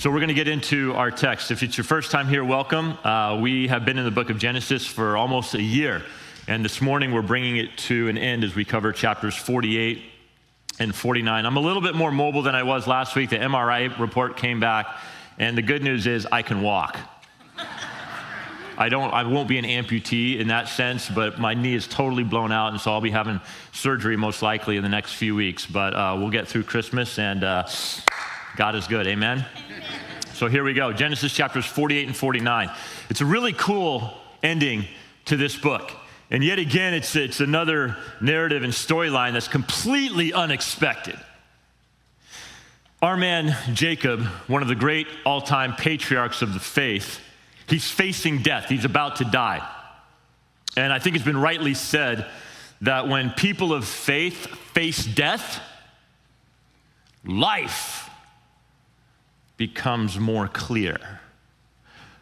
So we're going to get into our text. If it's your first time here, welcome. We have been in the book of Genesis for almost a year. And this morning we're bringing it to an end as we cover chapters 48 and 49. I'm a little bit more mobile than I was last week. The MRI report came back, and the good news is I can walk. I won't be an amputee in that sense, but my knee is totally blown out, and so I'll be having surgery most likely in the next few weeks. But we'll get through Christmas, and God is good. Amen? So here we go. Genesis chapters 48 and 49. It's a really cool ending to this book. And yet again, it's another narrative and storyline that's completely unexpected. Our man Jacob, one of the great all-time patriarchs of the faith, he's facing death. He's about to die. And I think it's been rightly said that when people of faith face death, life becomes more clear.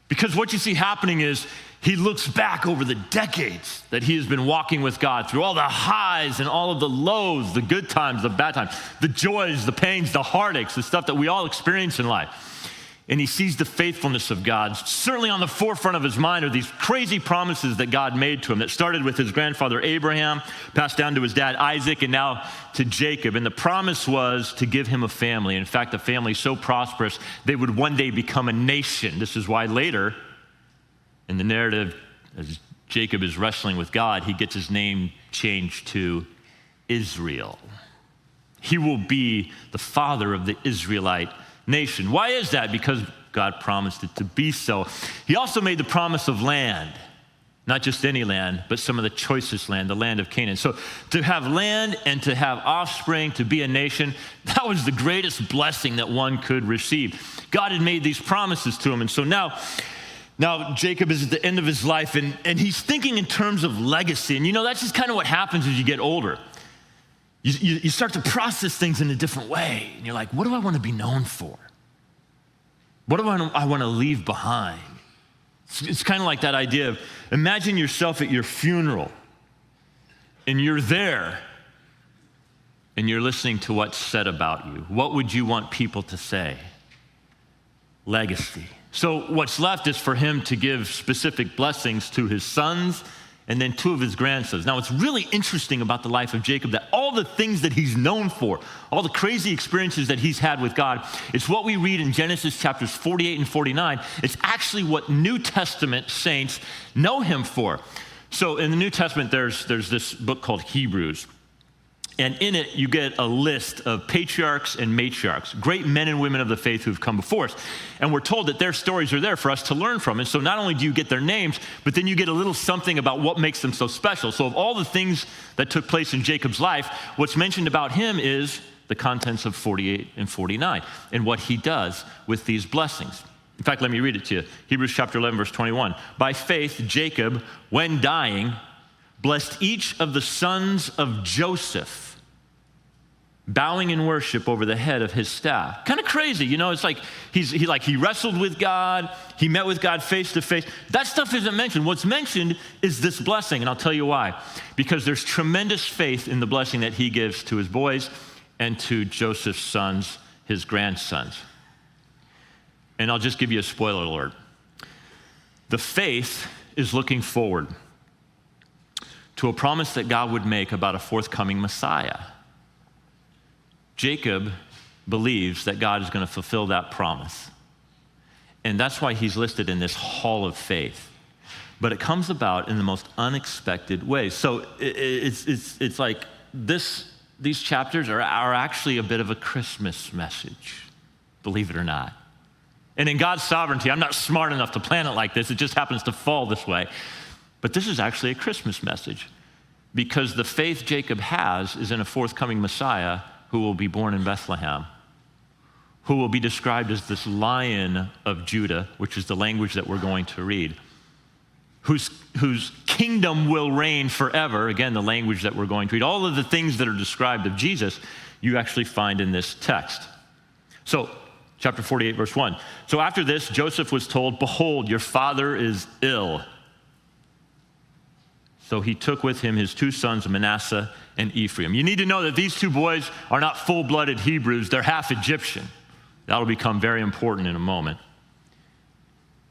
Because what you see happening is he looks back over the decades that he has been walking with God through all the highs and all of the lows, the good times, the bad times, the joys, the pains, the heartaches, the stuff that we all experience in life. And he sees the faithfulness of God. Certainly on the forefront of his mind are these crazy promises that God made to him that started with his grandfather Abraham, passed down to his dad Isaac, and now to Jacob. And the promise was to give him a family. In fact, the family so prosperous, they would one day become a nation. This is why later in the narrative, as Jacob is wrestling with God, he gets his name changed to Israel. He will be the father of the Israelite nation. Why is that? Because God promised it to be so. He also made the promise of land, not just any land, but some of the choicest land, the land of Canaan. So to have land and to have offspring, to be a nation, that was the greatest blessing that one could receive. God had made these promises to him. And so now Jacob is at the end of his life, and he's thinking in terms of legacy. And that's just kind of what happens as you get older. You start to process things in a different way. And you're like, what do I want to be known for? What do I want to leave behind? It's kind of like that idea of, imagine yourself at your funeral, and you're there, and you're listening to what's said about you. What would you want people to say? Legacy. So what's left is for him to give specific blessings to his sons and then two of his grandsons. Now, what's really interesting about the life of Jacob, that all the things that he's known for, all the crazy experiences that he's had with God, it's what we read in Genesis chapters 48 and 49. It's actually what New Testament saints know him for. So in the New Testament, there's this book called Hebrews. And in it, you get a list of patriarchs and matriarchs, great men and women of the faith who've come before us. And we're told that their stories are there for us to learn from. And so not only do you get their names, but then you get a little something about what makes them so special. So of all the things that took place in Jacob's life, what's mentioned about him is the contents of 48 and 49 and what he does with these blessings. In fact, let me read it to you. Hebrews chapter 11, verse 21. By faith, Jacob, when dying, blessed each of the sons of Joseph, bowing in worship over the head of his staff. Kind of crazy, it's like he wrestled with God, he met with God face to face. That stuff isn't mentioned. What's mentioned is this blessing, and I'll tell you why. Because there's tremendous faith in the blessing that he gives to his boys and to Joseph's sons, his grandsons. And I'll just give you a spoiler alert. The faith is looking forward to a promise that God would make about a forthcoming Messiah. Jacob believes that God is going to fulfill that promise. And that's why he's listed in this hall of faith. But it comes about in the most unexpected ways. So it's like these chapters are actually a bit of a Christmas message, believe it or not. And in God's sovereignty, I'm not smart enough to plan it like this. It just happens to fall this way. But this is actually a Christmas message, because the faith Jacob has is in a forthcoming Messiah who will be born in Bethlehem, who will be described as this Lion of Judah, which is the language that we're going to read, whose kingdom will reign forever, again, the language that we're going to read. All of the things that are described of Jesus, you actually find in this text. So, chapter 48, verse 1. So after this, Joseph was told, behold, your father is ill. So he took with him his two sons, Mannaseh and Ephraim. You need to know that these two boys are not full-blooded Hebrews. They're half Egyptian. That'll become very important in a moment.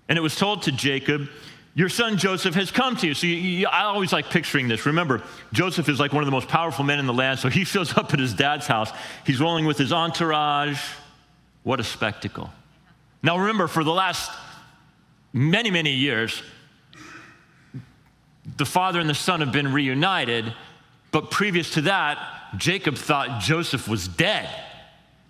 And it was told to Jacob, your son Joseph has come to you. So I always like picturing this. Remember, Joseph is like one of the most powerful men in the land, so he shows up at his dad's house. He's rolling with his entourage. What a spectacle. Now remember, for the last many, many years, the father and the son have been reunited, but previous to that, Jacob thought Joseph was dead.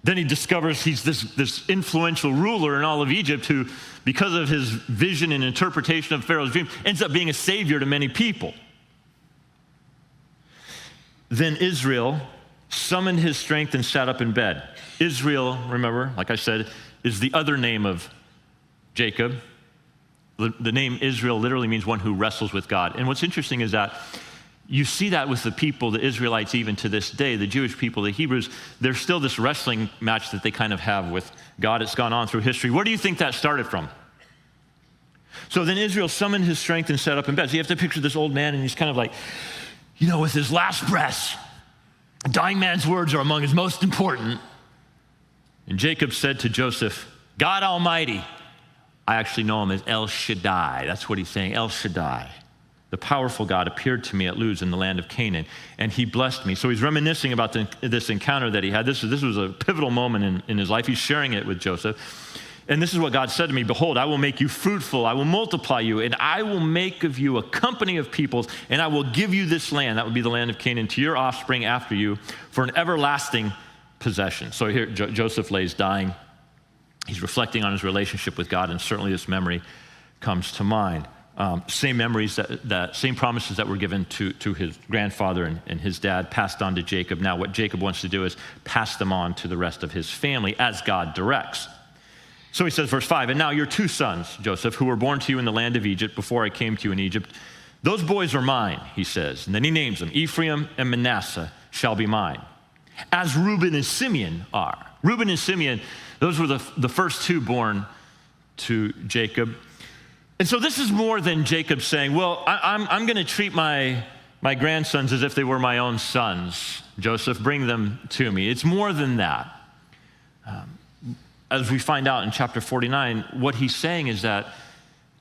Then he discovers he's this influential ruler in all of Egypt who, because of his vision and interpretation of Pharaoh's dream, ends up being a savior to many people. Then Israel summoned his strength and sat up in bed. Israel, remember, like I said, is the other name of Jacob. The name Israel literally means one who wrestles with God. And what's interesting is that you see that with the people, the Israelites, even to this day, the Jewish people, the Hebrews, there's still this wrestling match that they kind of have with God. It's gone on through history. Where do you think that started from? So then Israel summoned his strength and sat up in bed. So you have to picture this old man, and he's kind of like, with his last breaths, a dying man's words are among his most important. And Jacob said to Joseph, God Almighty, I actually know him as El Shaddai. That's what he's saying, El Shaddai. The powerful God appeared to me at Luz in the land of Canaan, and he blessed me. So he's reminiscing about this encounter that he had. This was a pivotal moment in his life. He's sharing it with Joseph. And this is what God said to me, behold, I will make you fruitful, I will multiply you, and I will make of you a company of peoples, and I will give you this land, that would be the land of Canaan, to your offspring after you for an everlasting possession. So here Joseph lays dying. He's reflecting on his relationship with God, and certainly this memory comes to mind. Same memories, same promises that were given to his grandfather and his dad passed on to Jacob. Now what Jacob wants to do is pass them on to the rest of his family as God directs. So he says, verse 5, and now your two sons, Joseph, who were born to you in the land of Egypt before I came to you in Egypt, those boys are mine, he says. And then he names them, Ephraim and Manasseh shall be mine, as Reuben and Simeon are. Reuben and Simeon, those were the first two born to Jacob. And so this is more than Jacob saying, well, I'm going to treat my grandsons as if they were my own sons. Joseph, bring them to me. It's more than that. As we find out in chapter 49, what he's saying is that,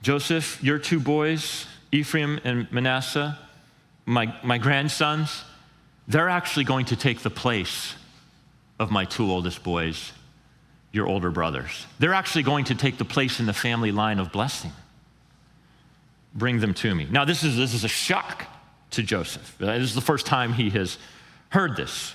Joseph, your two boys, Ephraim and Manasseh, my grandsons, they're actually going to take the place of my two oldest boys, your older brothers. They're actually going to take the place in the family line of blessing. Bring them to me. Now, this is a shock to Joseph. This is the first time he has heard this.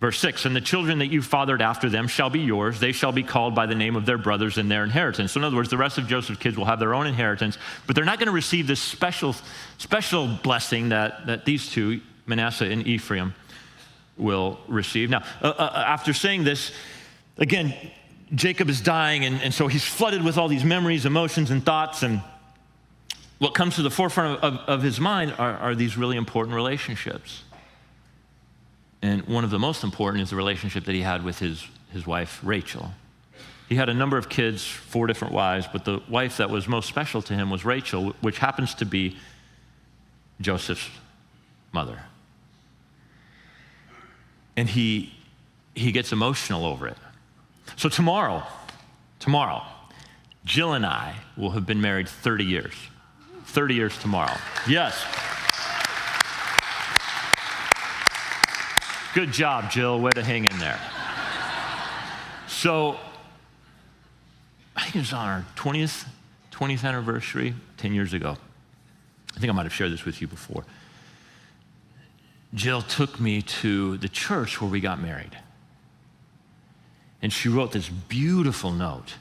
Verse 6, and the children that you fathered after them shall be yours. They shall be called by the name of their brothers in their inheritance. So in other words, the rest of Joseph's kids will have their own inheritance, but they're not going to receive this special blessing that these two, Manasseh and Ephraim, will receive. Now, after saying this, again, Jacob is dying, and so he's flooded with all these memories, emotions, and thoughts, and what comes to the forefront of his mind are these really important relationships. And one of the most important is the relationship that he had with his wife, Rachel. He had a number of kids, 4 different wives, but the wife that was most special to him was Rachel, which happens to be Joseph's mother. And he gets emotional over it. So tomorrow, Jill and I will have been married 30 years. 30 years tomorrow. Yes. Good job, Jill. Way to hang in there. So, I think it was on our 20th anniversary, 10 years ago. I think I might have shared this with you before. Jill took me to the church where we got married. And she wrote this beautiful note.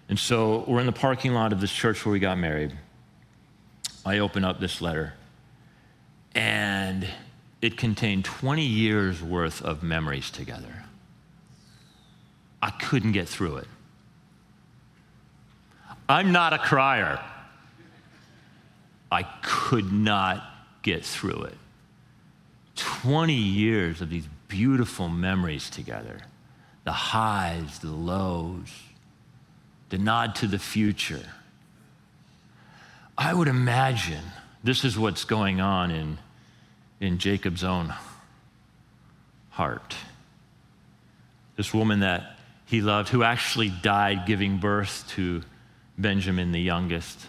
And so we're in the parking lot of this church where we got married. I open up this letter, and it contained 20 years worth of memories together. I couldn't get through it. I'm not a crier. I could not get through it. 20 years of these beautiful memories together. The highs, the lows, the nod to the future. I would imagine this is what's going on in Jacob's own heart. This woman that he loved, who actually died giving birth to Benjamin, the youngest.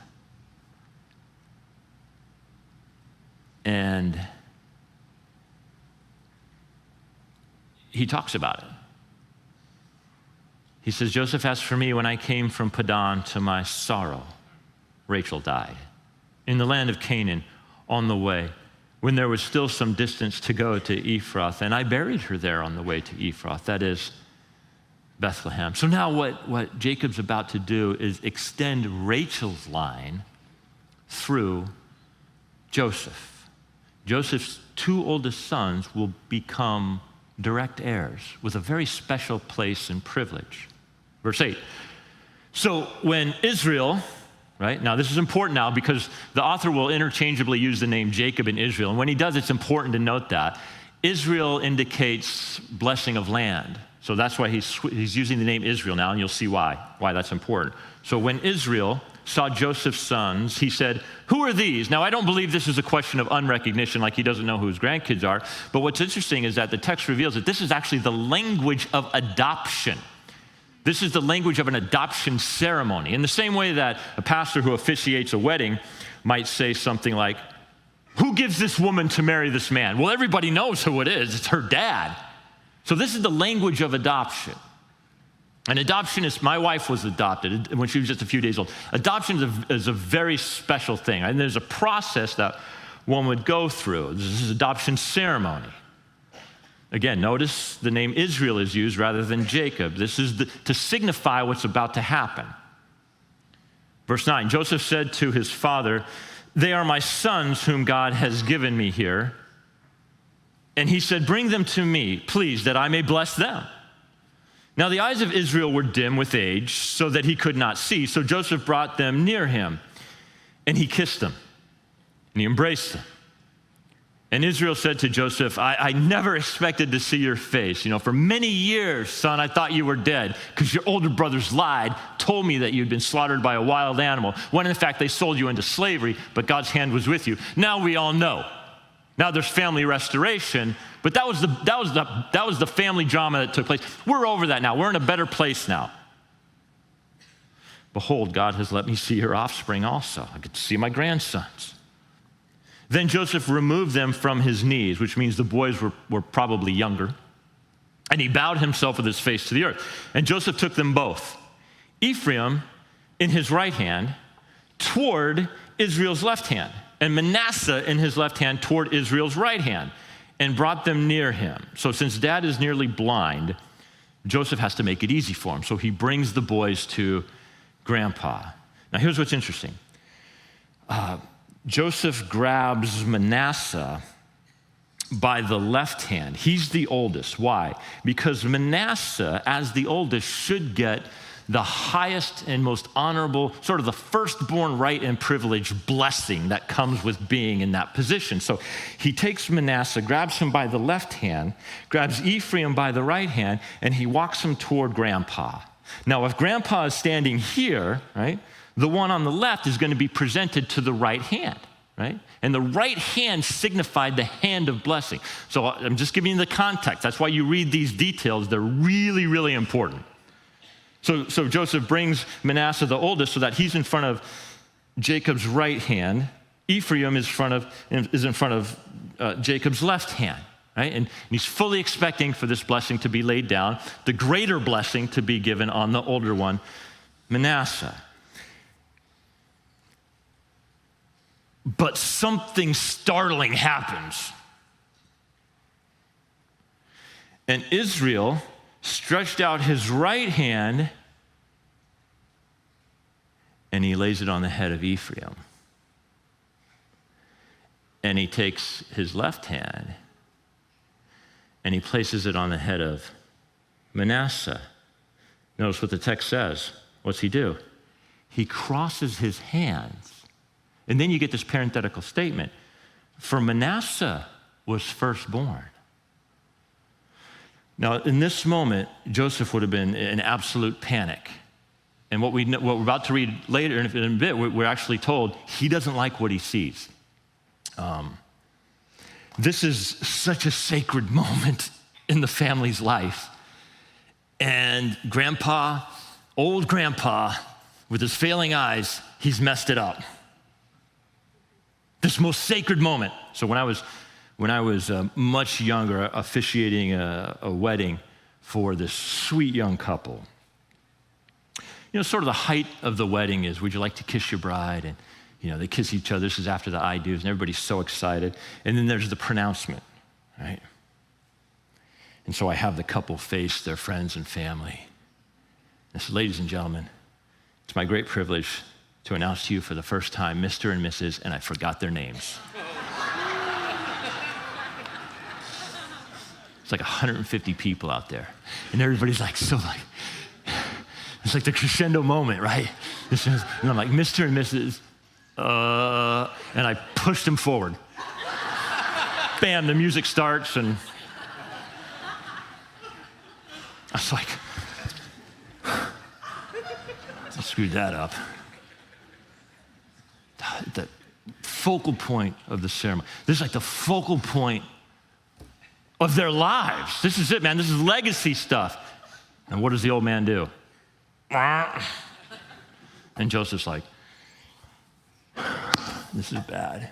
And he talks about it. He says, Joseph, as for me, when I came from Padan, to my sorrow, Rachel died in the land of Canaan on the way, when there was still some distance to go to Ephrath, and I buried her there on the way to Ephrath, that is Bethlehem. So now what Jacob's about to do is extend Rachel's line through Joseph. Joseph's two oldest sons will become direct heirs with a very special place and privilege. Verse 8. So when Israel, right? Now this is important now because the author will interchangeably use the name Jacob and Israel. And when he does, it's important to note that. Israel indicates blessing of land. So that's why he's using the name Israel now, and you'll see why that's important. So when Israel saw Joseph's sons, he said, who are these? Now, I don't believe this is a question of unrecognition, like he doesn't know who his grandkids are. But what's interesting is that the text reveals that this is actually the language of adoption. This is the language of an adoption ceremony. In the same way that a pastor who officiates a wedding might say something like, who gives this woman to marry this man? Well, everybody knows who it is. It's her dad. So this is the language of adoption. And adoption is, my wife was adopted when she was just a few days old. Adoption is a very special thing. And there's a process that one would go through. This is adoption ceremony. Again, notice the name Israel is used rather than Jacob. This is to signify what's about to happen. Verse 9, Joseph said to his father, they are my sons whom God has given me here. And he said, bring them to me, please, that I may bless them. Now the eyes of Israel were dim with age, so that he could not see. So Joseph brought them near him, and he kissed them, and he embraced them. And Israel said to Joseph, I never expected to see your face. For many years, son, I thought you were dead because your older brothers lied, told me that you'd been slaughtered by a wild animal, when in fact they sold you into slavery, but God's hand was with you. Now we all know. Now there's family restoration, but that was the family drama that took place. We're over that now. We're in a better place now. Behold, God has let me see your offspring also. I get to see my grandsons. Then Joseph removed them from his knees, which means the boys were probably younger, and he bowed himself with his face to the earth. And Joseph took them both, Ephraim in his right hand toward Israel's left hand, and Manasseh in his left hand toward Israel's right hand, and brought them near him. So since dad is nearly blind, Joseph has to make it easy for him. So he brings the boys to grandpa. Now here's what's interesting. Joseph grabs Manasseh by the left hand. He's the oldest. Why? Because Manasseh, as the oldest, should get the highest and most honorable, sort of the firstborn right and privilege blessing that comes with being in that position. So he takes Manasseh, grabs him by the left hand, grabs Ephraim by the right hand, and he walks him toward grandpa. Now, if grandpa is standing here, right, the one on the left is going to be presented to the right hand, right? And the right hand signified the hand of blessing. So I'm just giving you the context. That's why you read these details. They're really, really important. So Joseph brings Manasseh, the oldest, so that he's in front of Jacob's right hand. Ephraim is in front of Jacob's left hand, right? And he's fully expecting for this blessing to be laid down, the greater blessing to be given on the older one, Manasseh. But something startling happens. And Israel stretched out his right hand, and he lays it on the head of Ephraim. And he takes his left hand, and he places it on the head of Manasseh. Notice what the text says. What's he do? He crosses his hands. And then you get this parenthetical statement. For Manasseh was firstborn. Now, in this moment, Joseph would have been in absolute panic. And what we're about to read later in a bit, we're actually told he doesn't like what he sees. This is such a sacred moment in the family's life. And grandpa, old grandpa, with his failing eyes, he's messed it up. This most sacred moment. So when I was much younger, officiating a wedding for this sweet young couple, sort of the height of the wedding is, would you like to kiss your bride? And, they kiss each other. This is after the I do's, and everybody's so excited. And then there's the pronouncement, right? And so I have the couple face their friends and family. And so, ladies and gentlemen, it's my great privilege to announce to you for the first time, Mr. and Mrs., and I forgot their names. It's like 150 people out there. And everybody's like, it's like the crescendo moment, right? And I'm like, Mr. and Mrs., and I pushed them forward. Bam, the music starts, and I was like, I screwed that up. The focal point of the ceremony. This is like the focal point of their lives. This is it, man. This is legacy stuff. And what does the old man do? And Joseph's like, this is bad.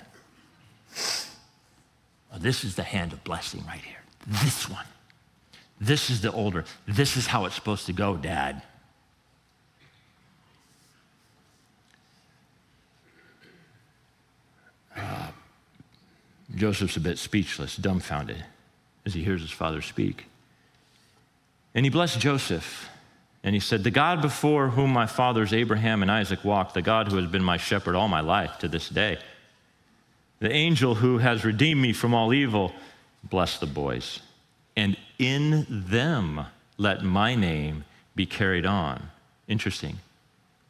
Well, this is the hand of blessing right here. This one. This is the older. This is how it's supposed to go, Dad. Joseph's a bit speechless, dumbfounded, as he hears his father speak. And he blessed Joseph, and he said, the God before whom my fathers Abraham and Isaac walked, the God who has been my shepherd all my life to this day, the angel who has redeemed me from all evil, bless the boys. And in them let my name be carried on. Interesting.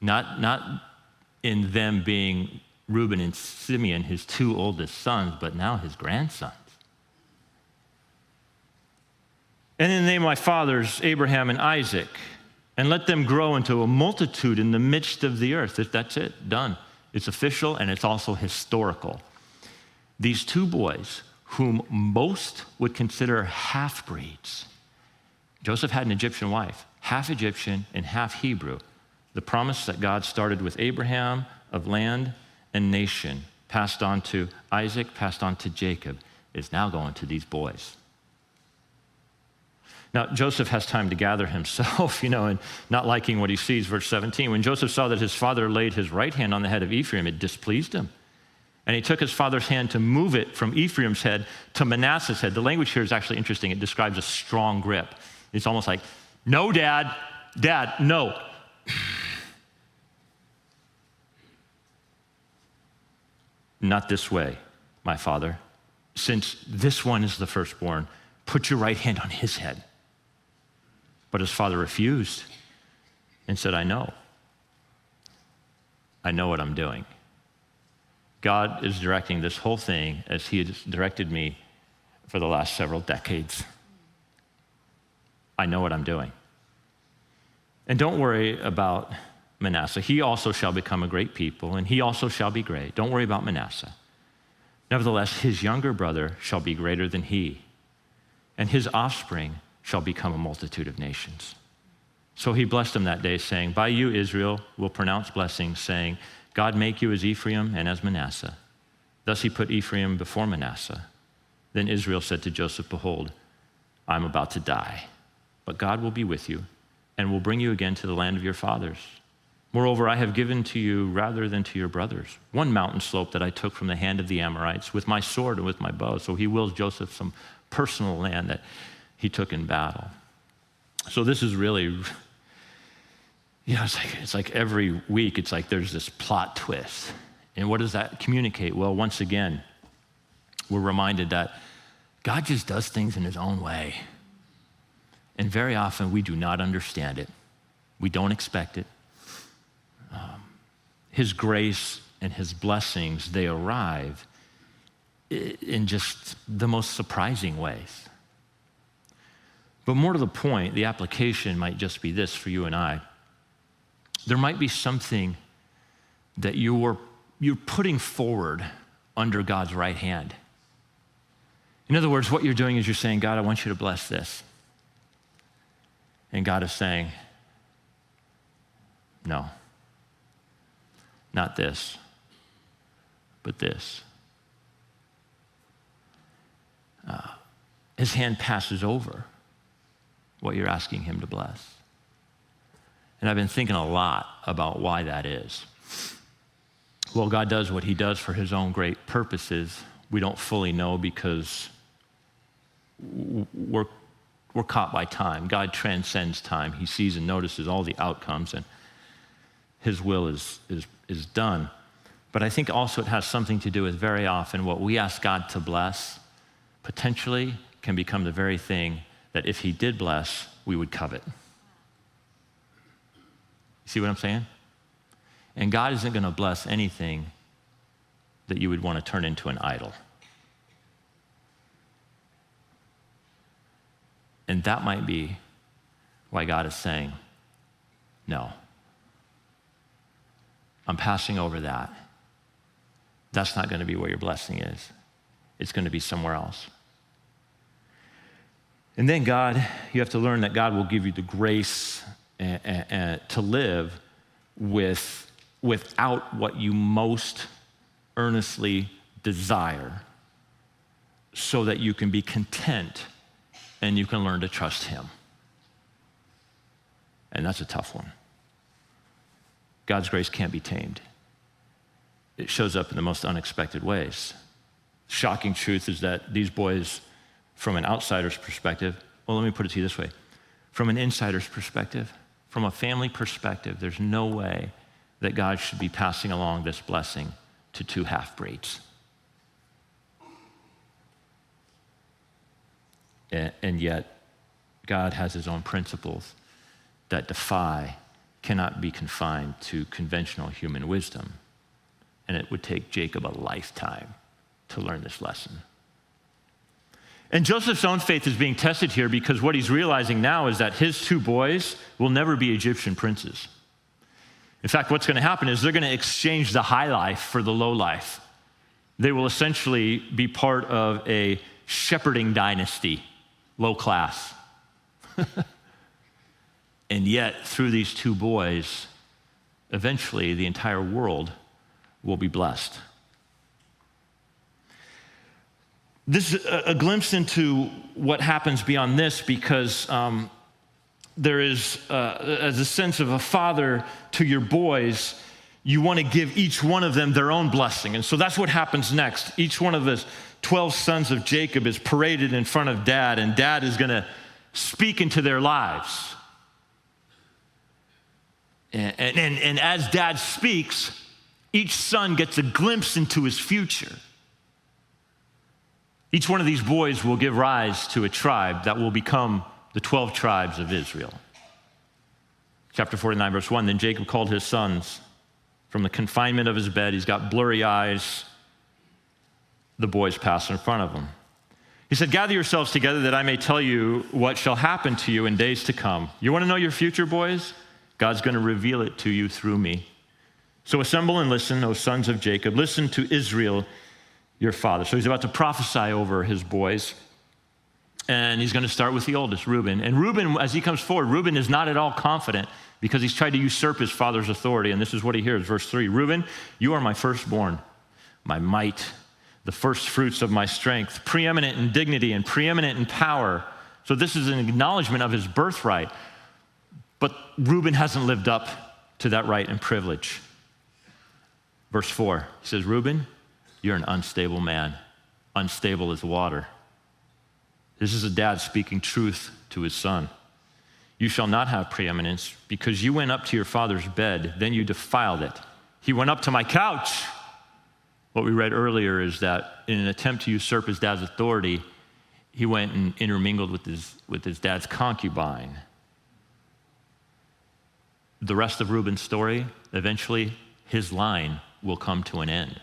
Not in them being Reuben and Simeon, his two oldest sons, but now his grandsons. And in the name of my fathers, Abraham and Isaac, and let them grow into a multitude in the midst of the earth. That's it, done. It's official and it's also historical. These two boys, whom most would consider half-breeds. Joseph had an Egyptian wife, half Egyptian and half Hebrew. The promise that God started with Abraham of land and nation, passed on to Isaac, passed on to Jacob, is now going to these boys. Now, Joseph has time to gather himself, and not liking what he sees. Verse 17, when Joseph saw that his father laid his right hand on the head of Ephraim, it displeased him. And he took his father's hand to move it from Ephraim's head to Manasseh's head. The language here is actually interesting. It describes a strong grip. It's almost like, no, Dad, no. Not this way, my father. Since this one is the firstborn, put your right hand on his head. But his father refused and said, I know what I'm doing. God is directing this whole thing as he has directed me for the last several decades. I know what I'm doing. And don't worry about Manasseh. He also shall become a great people, and he also shall be great. Don't worry about Manasseh. Nevertheless, his younger brother shall be greater than he, and his offspring shall become a multitude of nations. So he blessed him that day, saying, by you, Israel, will pronounce blessings, saying, God make you as Ephraim and as Manasseh. Thus he put Ephraim before Manasseh. Then Israel said to Joseph, behold, I'm about to die, but God will be with you and will bring you again to the land of your fathers. Moreover, I have given to you rather than to your brothers one mountain slope that I took from the hand of the Amorites with my sword and with my bow. So he wills Joseph some personal land that he took in battle. So this is really, it's like every week, it's like there's this plot twist. And what does that communicate? Well, once again, we're reminded that God just does things in his own way. And very often we do not understand it. We don't expect it. His grace and his blessings, they arrive in just the most surprising ways. But more to the point, the application might just be this for you and I. There might be something that you're putting forward under God's right hand. In other words, what you're doing is you're saying, God, I want you to bless this. And God is saying, no, not this, but this. His hand passes over what you're asking him to bless. And I've been thinking a lot about why that is. Well, God does what he does for his own great purposes. We don't fully know because we're caught by time. God transcends time. He sees and notices all the outcomes, and his will is done. But I think also it has something to do with very often what we ask God to bless potentially can become the very thing that if he did bless, we would covet. You see what I'm saying? And God isn't going to bless anything that you would want to turn into an idol. And that might be why God is saying, no, I'm passing over that. That's not going to be where your blessing is. It's going to be somewhere else. And then God, you have to learn that God will give you the grace to live without what you most earnestly desire, so that you can be content and you can learn to trust him. And that's a tough one. God's grace can't be tamed. It shows up in the most unexpected ways. Shocking truth is that these boys, from an outsider's perspective, well, let me put it to you this way. From an insider's perspective, from a family perspective, there's no way that God should be passing along this blessing to two half-breeds. And yet, God has his own principles that cannot be confined to conventional human wisdom. And it would take Jacob a lifetime to learn this lesson. And Joseph's own faith is being tested here because what he's realizing now is that his two boys will never be Egyptian princes. In fact, what's going to happen is they're going to exchange the high life for the low life. They will essentially be part of a shepherding dynasty, low class. And yet, through these two boys, eventually the entire world will be blessed. This is a glimpse into what happens beyond this, because there is, as a sense of a father to your boys, you want to give each one of them their own blessing. And so that's what happens next. Each one of the 12 sons of Jacob is paraded in front of dad, and dad is going to speak into their lives. And as dad speaks, each son gets a glimpse into his future. Each one of these boys will give rise to a tribe that will become the 12 tribes of Israel. Chapter 49, verse 1, then Jacob called his sons from the confinement of his bed. He's got blurry eyes. The boys pass in front of him. He said, gather yourselves together that I may tell you what shall happen to you in days to come. You want to know your future, boys? God's going to reveal it to you through me. So assemble and listen, O sons of Jacob. Listen to Israel, your father. So he's about to prophesy over his boys. And he's going to start with the oldest, Reuben. And Reuben, as he comes forward, Reuben is not at all confident because he's tried to usurp his father's authority. And this is what he hears, verse 3. Reuben, you are my firstborn, my might, the first fruits of my strength, preeminent in dignity and preeminent in power. So this is an acknowledgement of his birthright. But Reuben hasn't lived up to that right and privilege. Verse 4, he says, Reuben, you're an unstable man, unstable as water. This is a dad speaking truth to his son. You shall not have preeminence because you went up to your father's bed, then you defiled it. He went up to my couch. What we read earlier is that in an attempt to usurp his dad's authority, he went and intermingled with his dad's concubine. The rest of Reuben's story, eventually his line will come to an end.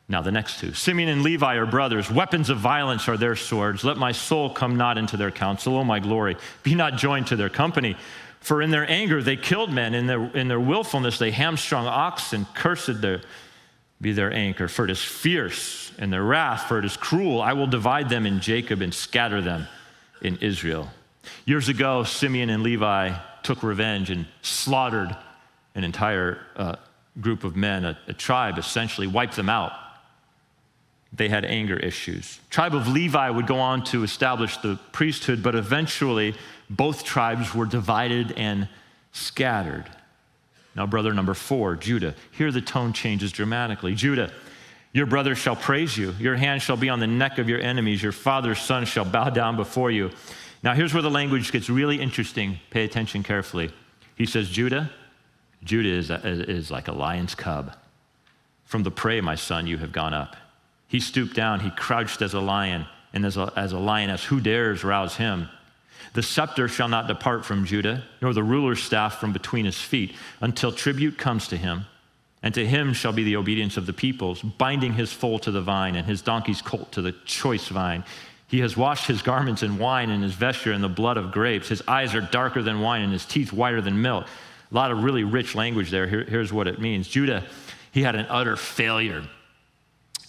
Now the next two. Simeon and Levi are brothers. Weapons of violence are their swords. Let my soul come not into their counsel. O my glory, be not joined to their company. For in their anger they killed men. In their willfulness they hamstrung oxen. Cursed be their anchor, for it is fierce, and their wrath, for it is cruel. I will divide them in Jacob and scatter them in Israel. Years ago, Simeon and Levi took revenge and slaughtered an entire group of men, a tribe essentially, wiped them out. They had anger issues. Tribe of Levi would go on to establish the priesthood, but eventually both tribes were divided and scattered. Now, brother number 4, Judah. Here the tone changes dramatically. Judah, your brother shall praise you. Your hand shall be on the neck of your enemies. Your father's son shall bow down before you. Now, here's where the language gets really interesting. Pay attention carefully. He says, Judah is like a lion's cub. From the prey, my son, you have gone up. He stooped down. He crouched as a lion, and as a lioness, who dares rouse him? The scepter shall not depart from Judah, nor the ruler's staff from between his feet, until tribute comes to him. And to him shall be the obedience of the peoples, binding his foal to the vine and his donkey's colt to the choice vine. He has washed his garments in wine and his vesture in the blood of grapes. His eyes are darker than wine and his teeth whiter than milk. A lot of really rich language there. Here's what it means. Judah, he had an utter failure.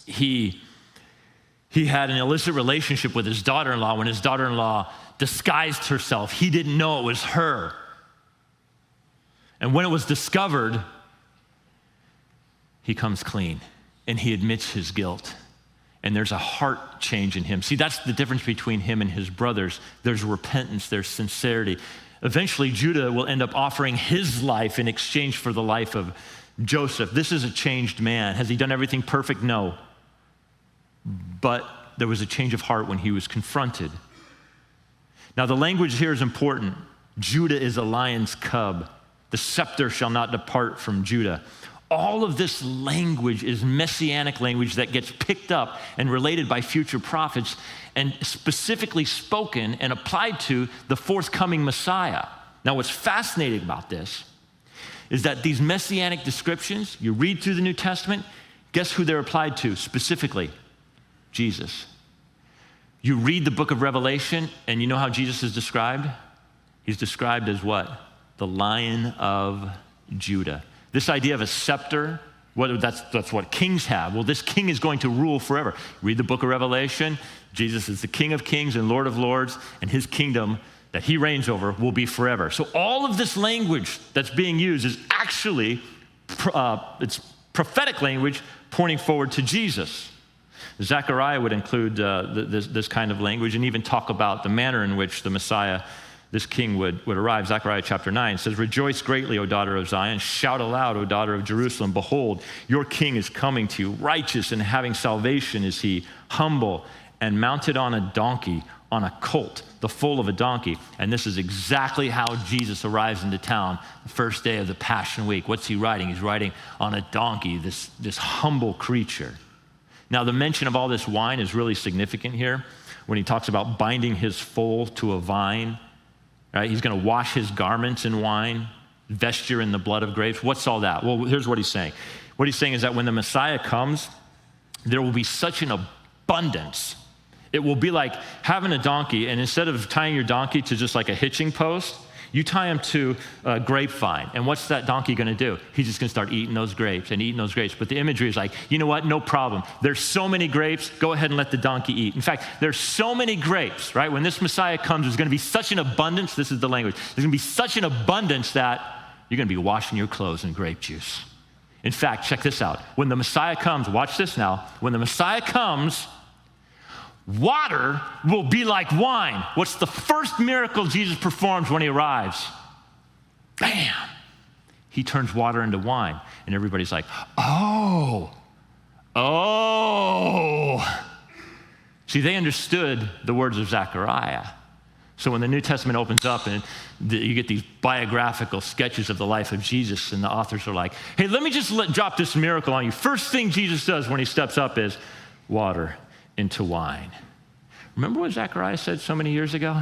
He had an illicit relationship with his daughter-in-law. When his daughter-in-law disguised herself, he didn't know it was her. And when it was discovered, he comes clean and he admits his guilt. And there's a heart change in him. See, that's the difference between him and his brothers. There's repentance, there's sincerity. Eventually, Judah will end up offering his life in exchange for the life of Joseph. This is a changed man. Has he done everything perfect? No. But there was a change of heart when he was confronted. Now, the language here is important. Judah is a lion's cub. The scepter shall not depart from Judah. All of this language is messianic language that gets picked up and related by future prophets and specifically spoken and applied to the forthcoming Messiah. Now, what's fascinating about this is that these messianic descriptions, you read through the New Testament, guess who they're applied to specifically? Jesus. You read the book of Revelation, and you know how Jesus is described? He's described as what? The Lion of Judah. This idea of a scepter, that's what kings have. Well, this king is going to rule forever. Read the book of Revelation. Jesus is the King of kings and Lord of lords, and his kingdom that he reigns over will be forever. So all of this language that's being used is actually it's prophetic language pointing forward to Jesus. Zechariah would include this kind of language and even talk about the manner in which the Messiah, this king, would arrive. Zechariah chapter 9 says, "Rejoice greatly, O daughter of Zion. Shout aloud, O daughter of Jerusalem. Behold, your king is coming to you. Righteous and having salvation is he, humble and mounted on a donkey, on a colt, the foal of a donkey." And this is exactly how Jesus arrives into town the first day of the Passion Week. What's he riding? He's riding on a donkey, this humble creature. Now, the mention of all this wine is really significant here when he talks about binding his foal to a vine. Right? He's going to wash his garments in wine, vesture in the blood of grapes. What's all that? Well, here's what he's saying. What he's saying is that when the Messiah comes, there will be such an abundance. It will be like having a donkey, and instead of tying your donkey to just like a hitching post, you tie him to a grapevine. And what's that donkey going to do? He's just going to start eating those grapes and eating those grapes. But the imagery is like, you know what? No problem. There's so many grapes. Go ahead and let the donkey eat. In fact, there's so many grapes, right? When this Messiah comes, there's going to be such an abundance. This is the language. There's going to be such an abundance that you're going to be washing your clothes in grape juice. In fact, check this out. When the Messiah comes, watch this now. When the Messiah comes, water will be like wine. What's the first miracle Jesus performs when he arrives? Bam! He turns water into wine. And everybody's like, oh. See, they understood the words of Zechariah. So when the New Testament opens up and you get these biographical sketches of the life of Jesus, and the authors are like, hey, let me just drop this miracle on you. First thing Jesus does when he steps up is water into wine. Remember what Zechariah said so many years ago?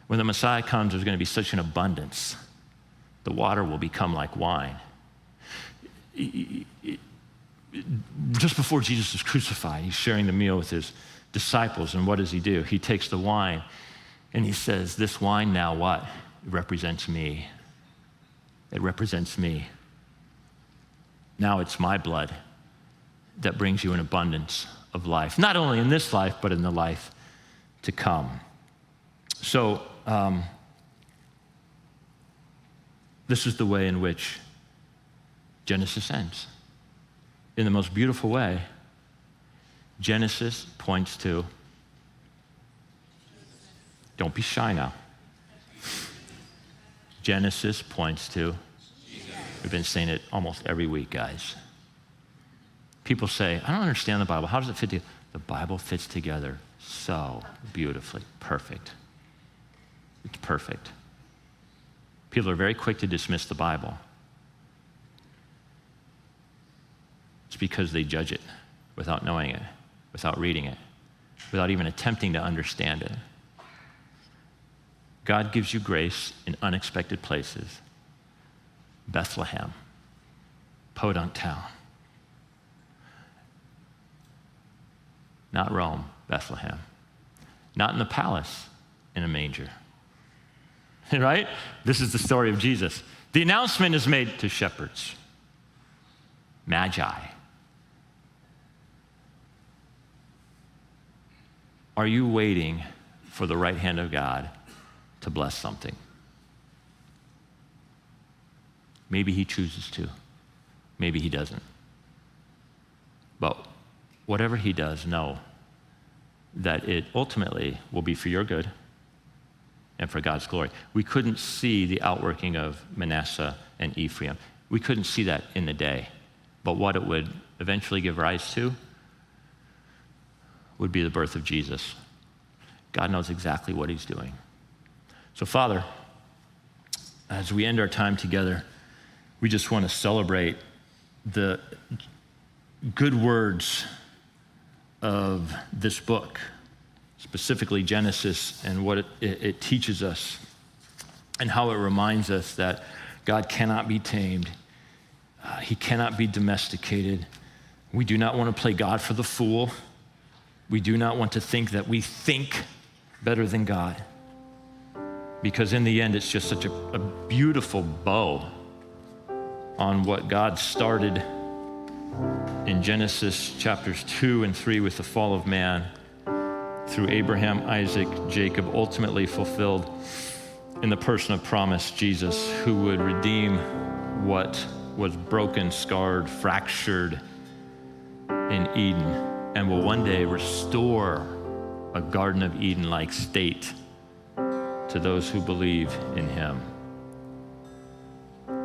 When the Messiah comes, there's going to be such an abundance. The water will become like wine. Just before Jesus is crucified, he's sharing the meal with his disciples, and what does he do? He takes the wine, and he says, this wine now what? It represents me. It represents me. Now it's my blood that brings you an abundance of life, not only in this life, but in the life to come. So this is the way in which Genesis ends. In the most beautiful way, Genesis points to, don't be shy now. Genesis points to, we've been saying it almost every week, guys. People say, I don't understand the Bible. How does it fit together? The Bible fits together so beautifully. Perfect. It's perfect. People are very quick to dismiss the Bible. It's because they judge it without knowing it, without reading it, without even attempting to understand it. God gives you grace in unexpected places. Bethlehem, podunk town. Not Rome, Bethlehem. Not in the palace, in a manger. Right? This is the story of Jesus. The announcement is made to shepherds, magi. Are you waiting for the right hand of God to bless something? Maybe he chooses to. Maybe he doesn't. But whatever he does, know that it ultimately will be for your good and for God's glory. We couldn't see the outworking of Mannaseh and Ephraim. We couldn't see that in the day. But what it would eventually give rise to would be the birth of Jesus. God knows exactly what he's doing. So, Father, as we end our time together, we just want to celebrate the good words of this book, specifically Genesis, and what it teaches us, and how it reminds us that God cannot be tamed. He cannot be domesticated. We do not want to play God for the fool. We do not want to think that we think better than God, because in the end, it's just such a beautiful bow on what God started in Genesis chapters 2 and 3 with the fall of man, through Abraham, Isaac, Jacob, ultimately fulfilled in the person of promise, Jesus, who would redeem what was broken, scarred, fractured in Eden, and will one day restore a Garden of Eden-like state to those who believe in him.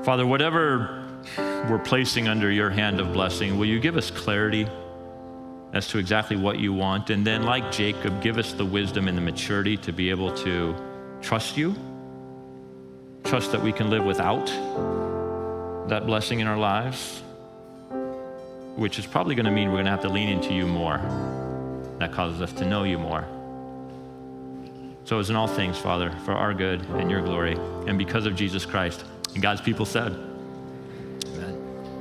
Father, whatever we're placing under your hand of blessing, will you give us clarity as to exactly what you want? And then, like Jacob, give us the wisdom and the maturity to be able to trust you, trust that we can live without that blessing in our lives, which is probably going to mean we're going to have to lean into you more. That causes us to know you more. So as in all things, Father, for our good and your glory, and because of Jesus Christ, and God's people said,